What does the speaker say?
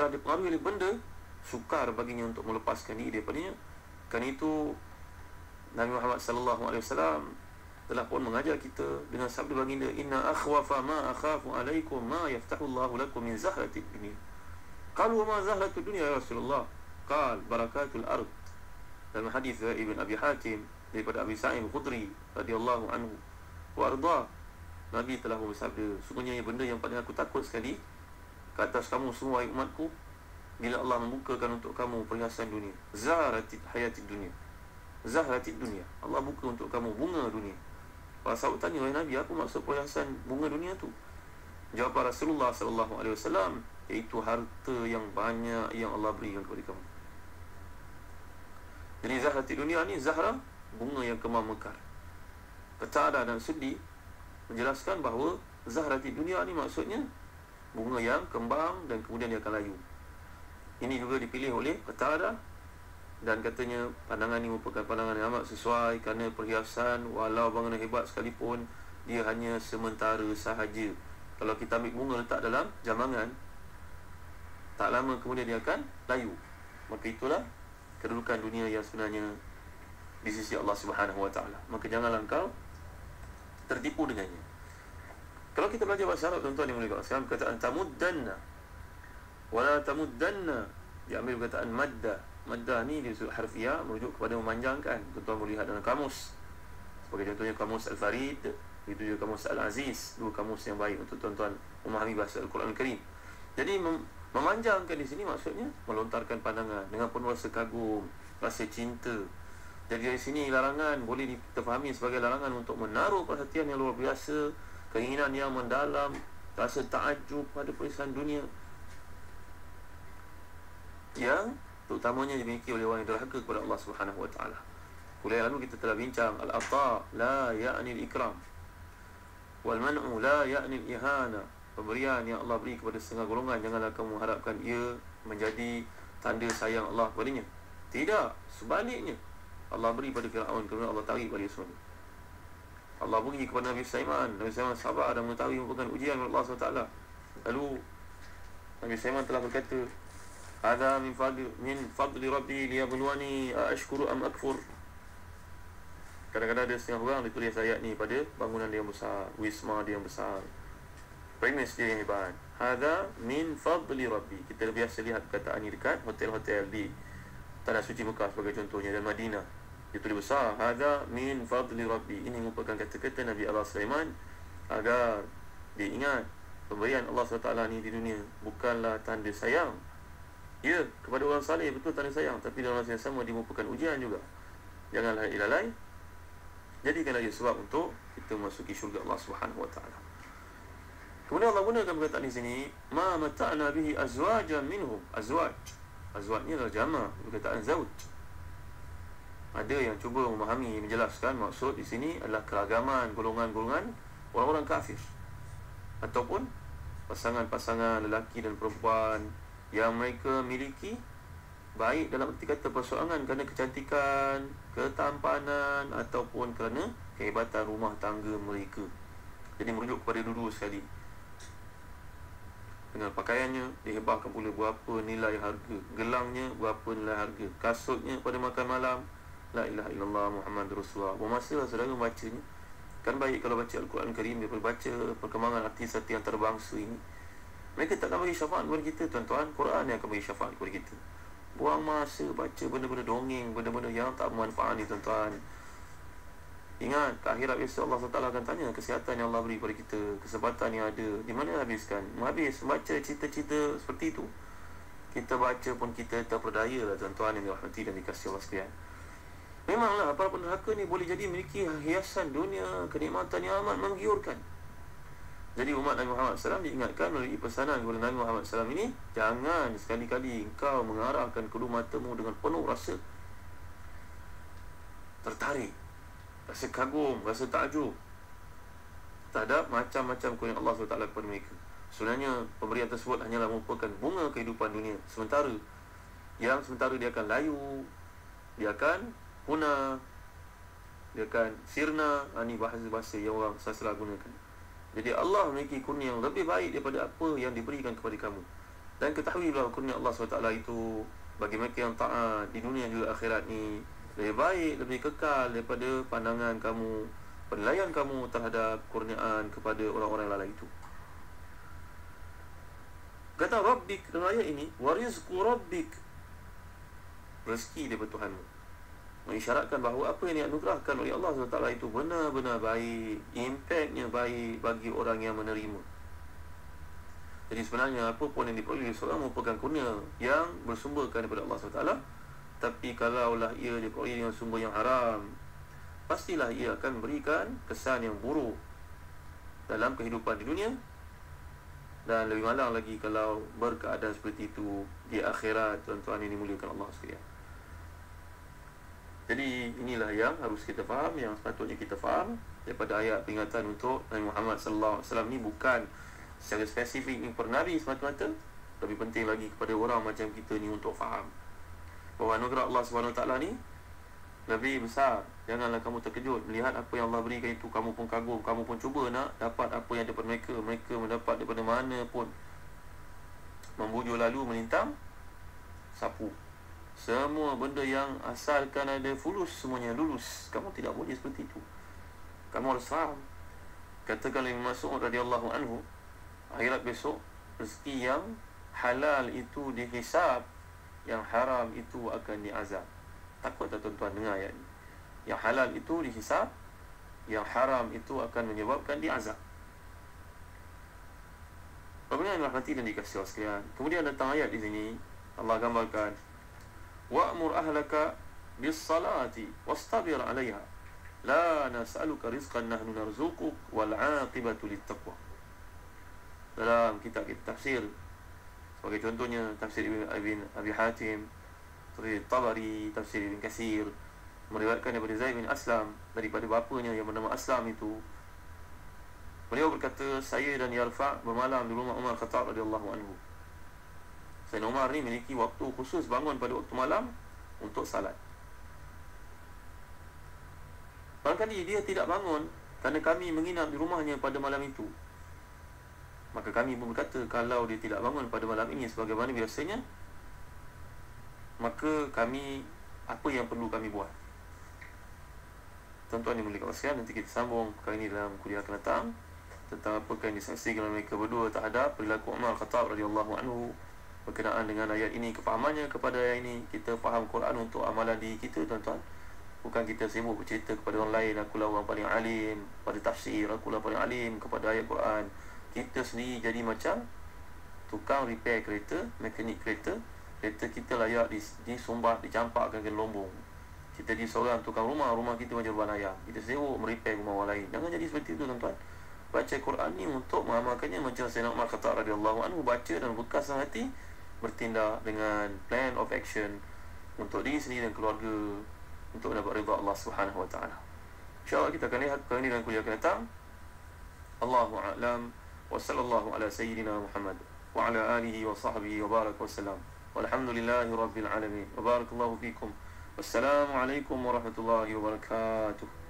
telah dipengaruhi oleh benda, sukar baginya untuk melepaskan diri daripadanya. Kerana itu Nabi Muhammad sallallahu alaihi wasallam telah pun mengajar kita dengan sabda baginda, inna akhwafa ma akhafu alaikum ma yaftahu Allahu lakum min zahratid dunya. Qalu ma zahratud dunya ya Rasulullah? Qal barakatul ard. Dalam hadis Ibn Abi Hatim daripada Abi Sa'id Al-Khudri radhiyallahu anhu wa arda, Nabi telah bersabda, sungguhnya benda yang paling aku takut sekali ke atas kamu semua umatku, bila Allah membukakan untuk kamu perhiasan dunia, zahratid hayatid dunia, zahratid dunia, Allah buka untuk kamu bunga dunia. Para sahabat tanya, wahai Nabi, apa maksud perhiasan bunga dunia tu? Jawab Rasulullah sallallahu alaihi wasallam, iaitu harta yang banyak yang Allah berikan kepada kamu. Jadi zahratid dunia ni zahra, bunga yang kemar mekar. Qatada dan Suddi menjelaskan bahawa zahratid dunia ni maksudnya bunga yang kembang dan kemudian dia akan layu. Ini juga dipilih oleh Qatada, dan katanya pandangan ini merupakan pandangan yang amat sesuai, kerana perhiasan walau bangunan hebat sekalipun, dia hanya sementara sahaja. Kalau kita ambil bunga letak dalam jambangan, tak lama kemudian dia akan layu. Maka itulah kedudukan dunia yang sebenarnya di sisi Allah Subhanahu Wa Taala. Maka janganlah engkau tertipu dengannya. Kalau kita belajar bahasa Arab, tuan-tuan yang mulia, sekarang perkataan tamuddanna wala tamuddanna diambil perkataan madda. Madda ni dia harfiah, merujuk kepada memanjangkan. Tuan-tuan boleh lihat dalam kamus, sebagai contohnya kamus Al-Farid, itu juga kamus Al-Aziz, dua kamus yang baik untuk tuan-tuan memahami bahasa Al-Quran Al-Karim. Jadi memanjangkan di sini maksudnya melontarkan pandangan dengan penuh rasa kagum, rasa cinta. Jadi dari sini larangan boleh kita fahami sebagai larangan untuk menaruh perhatian yang luar biasa, keinginan yang mendalam, rasa takjub pada perhiasan dunia yang terutamanya dimiliki oleh orang yang derhaka kepada Allah Subhanahu Wa Taala. Kuliah lalu kita telah bincang al-ata la ya'ni al-ikram, wal man'u la ya'ni al-ihana. Pemberian yang Allah beri kepada setengah golongan, janganlah kamu harapkan ia menjadi tanda sayang Allah kepadanya. Tidak, sebaliknya. Allah beri pada Firaun, kemudian Allah tarik balik semua. Allah beri kepada Nabi Sulaiman. Nabi Sulaiman sabar dan mengetahui merupakan ujian oleh Allah SWT. Lalu Nabi Sulaiman telah berkata, hadza min fadli rabbi liyabluwani ashkuru am akfur. Kadang-kadang ada setengah orang ditulis ayat ni pada bangunan dia yang besar, wisma dia yang besar, premis dia yang hebat. Hadza min fadli rabbi. Kita biasa lihat perkataan ni dekat hotel-hotel di Tanah Suci Mekah sebagai contohnya, dan Madinah. Itu dia besar, hadza min fadli rabbi. Ini merupakan kata-kata Nabi Allah Sulaiman agar dia ingat pemberian Allah SWT ni di dunia bukanlah tanda sayang. Ya, kepada orang saleh betul tanda sayang, tapi dalam masa yang sama dia merupakan ujian juga. Janganlah ilalai, jadikanlah ia sebab untuk kita memasuki syurga Allah Subhanahu Wa Taala. Kemudian Allah gunakan perkataan di sini, ma mata'na bihi azwajan minhum. Azwaj ni adalah jama' perkataan zauj. Ada yang cuba memahami, menjelaskan maksud di sini adalah keragaman golongan-golongan orang-orang kafir, ataupun pasangan-pasangan lelaki dan perempuan yang mereka miliki, baik dalam erti kata persoalan kerana kecantikan, ketampanan, ataupun kerana kehebatan rumah tangga mereka. Jadi merujuk kepada dua-dua sekali. Dengan pakaiannya dihebahkan pula berapa nilai harga, gelangnya berapa nilai harga, kasutnya pada makan malam, la ilaha illallah Muhammad Rasulullah. Bermasalah saudara membacanya. Kan baik kalau baca Al-Quran Karim, dia baca perkembangan artis-artis antarabangsa ini. Mereka tak akan bagi syafaat kepada kita, tuan-tuan. Quran yang akan bagi syafaat kepada kita. Buang masa baca benda-benda dongeng, benda-benda yang tak bermanfaat ni, tuan-tuan. Ingat, ke akhirat besok Allah SWT akan tanya kesihatan yang Allah beri kepada kita, kesempatan yang ada, di mana habiskan? Habis baca cerita-cerita seperti itu. Kita baca pun kita terperdaya lah, tuan-tuan yang dirahmati dan dikasihi Allah sekalian. Memanglah para penderhaka ni boleh jadi memiliki hiasan dunia, kenikmatan yang amat menggiurkan. Jadi umat Nabi Muhammad SAW diingatkan melalui pesanan kepada Nabi Muhammad SAW ini, jangan sekali-kali engkau mengarahkan kedua matamu dengan penuh rasa tertarik, rasa kagum, rasa takjub terhadap macam-macam kurnia Allah SWT kepada mereka. Sebenarnya pemberian tersebut hanyalah merupakan bunga kehidupan dunia sementara, yang sementara dia akan layu, dia akan punah, dia akan sirna. Ini bahasa-bahasa yang orang salah gunakan. Jadi Allah memiliki kurnia yang lebih baik daripada apa yang diberikan kepada kamu. Dan ketahuilah kurnia Allah SWT itu bagi mereka yang taat di dunia juga akhirat ni lebih baik, lebih kekal daripada pandangan kamu, penilaian kamu terhadap kurniaan kepada orang-orang lain itu. Kata Rabbik dalam ayat ini, warizqu Rabbik, rezeki daripada Tuhanmu, mengisyaratkan bahawa apa yang dianugerahkan oleh Allah SWT itu benar-benar baik, impaknya baik bagi orang yang menerima. Jadi sebenarnya apa pun yang diperoleh seorang merupakan kurnia yang bersumberkan daripada Allah SWT. Tapi kalaulah ia diperoleh dengan sumber yang haram, pastilah ia akan memberikan kesan yang buruk dalam kehidupan di dunia, dan lebih malang lagi kalau berkeadaan seperti itu di akhirat. Tuan-tuan yang dimuliakan Allah sekalian, jadi inilah yang harus kita faham, yang sepatutnya kita faham daripada ayat peringatan untuk Nabi Muhammad SAW ni. Bukan secara spesifik ni per Nabi semata-mata, lebih penting lagi kepada orang macam kita ni untuk faham bahawa anugerah Allah SWT ni lebih besar. Janganlah kamu terkejut melihat apa yang Allah berikan itu. Kamu pun kagum, kamu pun cuba nak dapat apa yang daripada mereka. Mereka mendapat daripada mana pun, membujur lalu melintang sapu. Semua benda yang asalkan ada fulus, semuanya lulus. Kamu tidak boleh seperti itu. Kamu harus faham. Katakan Ibn Mas'ud radhiyallahu anhu, akhirat besok rezeki yang halal itu dihisab, yang haram itu akan diazab. Takut tak tuan-tuan dengar ayat ni? Yang halal itu dihisab, yang haram itu akan menyebabkan diazab. Bagaimana rahmati dan dikasihi Allah sekalian. Kemudian datang ayat di sini, Allah gambarkan, wa'mur ahlaka bis-salati wastabir 'alaiha la nas'aluka rizqan nahnu narzuquk wal 'aqibatu lit-taqwa. Dalam kitab tafsir, sebagai contohnya tafsir Ibn Abi Hatim, tafsir Tabari, tafsir Ibn Katsir, meriwayatkan daripada Zaid bin Aslam, daripada bapanya yang bernama Aslam itu, beliau berkata, saya dan Yarfa' bermalam di rumah Umar Khattab radhiyallahu anhu. Sayyidina Umar ni memiliki waktu khusus bangun pada waktu malam untuk salat. Barangkali dia tidak bangun kerana kami menginap di rumahnya pada malam itu, maka kami pun berkata, kalau dia tidak bangun pada malam ini sebagaimana biasanya, maka kami, apa yang perlu kami buat? Tuan-tuan yang dimuliakan Allah sekalian, nanti kita sambung kali ini dalam kuliah akan datang tentang apakah yang disaksikan oleh mereka berdua terhadap perilaku Umar Khattab radhiyallahu anhu berkenaan dengan ayat ini. Kefahamannya kepada ayat ini, kita faham Quran untuk amalan diri kita, tuan-tuan. Bukan kita sibuk bercerita kepada orang lain, akulah orang paling alim pada tafsir, akulah paling alim kepada ayat Quran. Kita sendiri jadi macam tukang repair kereta, mekanik kereta. Kereta kita layak disumbat, dicampakkan ke lombong. Kita jadi seorang tukang rumah, rumah kita macam rumah ayam. Kita sibuk merepair rumah orang lain. Jangan jadi seperti itu, tuan-tuan. Baca Quran ni untuk mengamalkannya macam Sayyidina Umar Khattab radhiyallahu anhu, baca dan bekas dalam hati, bertindak dengan plan of action untuk diri sendiri dan keluarga, untuk mendapat redha Allah Subhanahu wa taala. InsyaAllah kita akan lihat kali ini dalam kuliah akan datang. Allahu a'lam. Wa sallallahu ala sayyidina Muhammad wa ala alihi wa sahbihi wa baraka wa salam. Walhamdulillahi rabbil alamin. Wa barakallahu fikum. Wassalamu alaikum warahmatullahi wabarakatuh.